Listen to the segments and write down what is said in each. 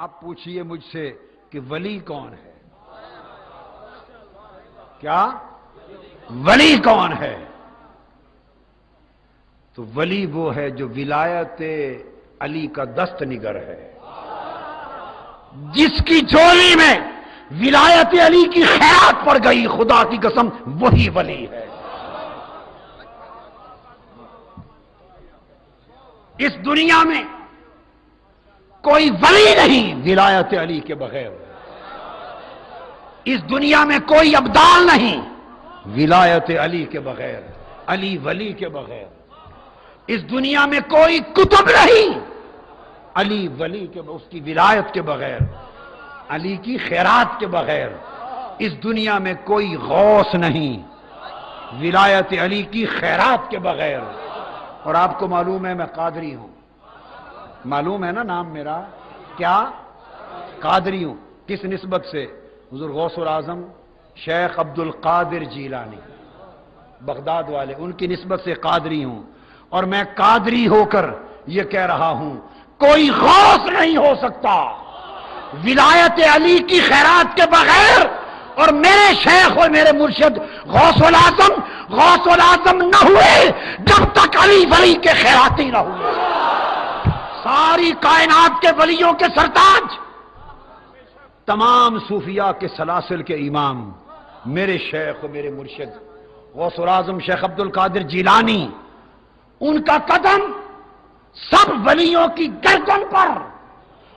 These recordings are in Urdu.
اب پوچھئے مجھ سے کہ ولی کون ہے؟ کیا ولی کون ہے؟ تو ولی وہ ہے جو ولایت علی کا دست نگر ہے، جس کی جولی میں ولایت علی کی خیرات پڑ گئی، خدا کی قسم وہی ولی ہے۔ اس دنیا میں کوئی ولی نہیں ولایت علی کے بغیر، اس دنیا میں کوئی ابدال نہیں ولایت علی کے بغیر، علی ولی کے بغیر، اس دنیا میں کوئی کتب نہیں علی ولی کے اس کی ولایت کے بغیر، علی کی خیرات کے بغیر، اس دنیا میں کوئی غوث نہیں ولایت علی کی خیرات کے بغیر۔ اور آپ کو معلوم ہے میں قادری ہوں، معلوم ہے نا نام میرا کیا؟ قادری ہوں۔ کس نسبت سے؟ حضور غوث الاعظم شیخ عبد القادر جیلانی بغداد والے، ان کی نسبت سے قادری ہوں، اور میں قادری ہو کر یہ کہہ رہا ہوں کوئی غوث نہیں ہو سکتا ولایت علی کی خیرات کے بغیر، اور میرے شیخ اور میرے مرشد غوث العظم نہ ہوئے جب تک علی ولی کے خیراتی نہ ہوئے۔ ساری کائنات کے ولیوں کے سرتاج، تمام صوفیاء کے سلاسل کے امام میرے شیخ اور میرے مرشد غوث الاعظم شیخ عبد القادر جیلانی، ان کا قدم سب ولیوں کی گردن پر،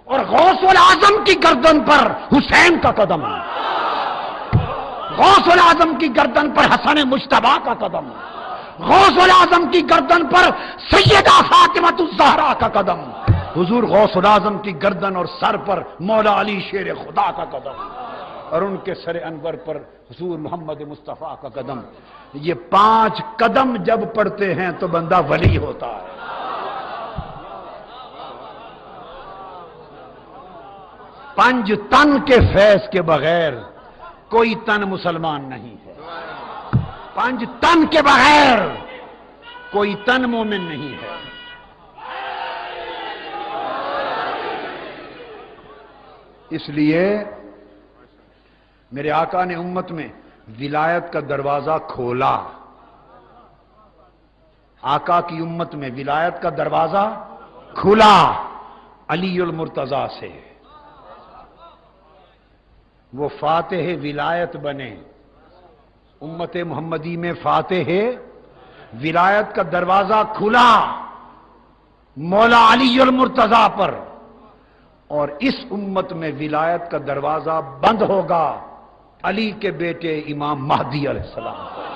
اور غوث الاعظم کی گردن پر حسین کا قدم، غوث الاعظم کی گردن پر حسن مجتبیٰ کا قدم، غوث الاعظم کی گردن پر سیدہ فاطمہ الزہرا کا قدم، حضور غوث الاعظم کی گردن اور سر پر مولا علی شیر خدا کا قدم، اور ان کے سر انور پر حضور محمد مصطفیٰ کا قدم۔ یہ 5 قدم جب پڑتے ہیں تو بندہ ولی ہوتا ہے۔ پنج تن کے فیض کے بغیر کوئی تن مسلمان نہیں ہے، 5 تن کے بغیر کوئی تن مومن نہیں ہے۔ اس لیے میرے آقا نے امت میں ولایت کا دروازہ کھولا، آقا کی امت میں ولایت کا دروازہ کھلا علی المرتضیٰ سے، وہ فاتح ولایت بنے، امت محمدی میں فاتح ولایت کا دروازہ کھلا مولا علی المرتضیٰ پر، اور اس امت میں ولایت کا دروازہ بند ہوگا علی کے بیٹے امام مہدی علیہ السلام پر۔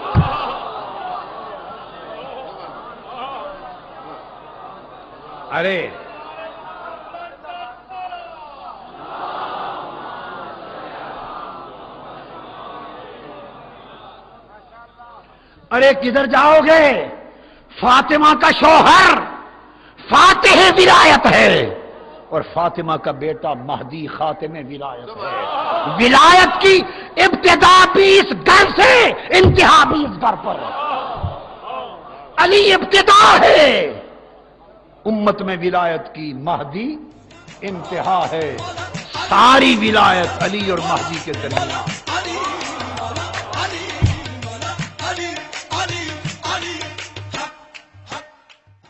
ارے کدھر جاؤ گے؟ فاطمہ کا شوہر فاتح ولایت ہے، اور فاطمہ کا بیٹا مہدی خاتم ولایت ہے۔ ولایت کی ابتدا بھی اس گھر سے، انتہا بھی اس گھر پر۔ علی ابتدا ہے امت میں ولایت کی، مہدی انتہا ہے، ساری ولایت علی اور مہدی کے درمیان۔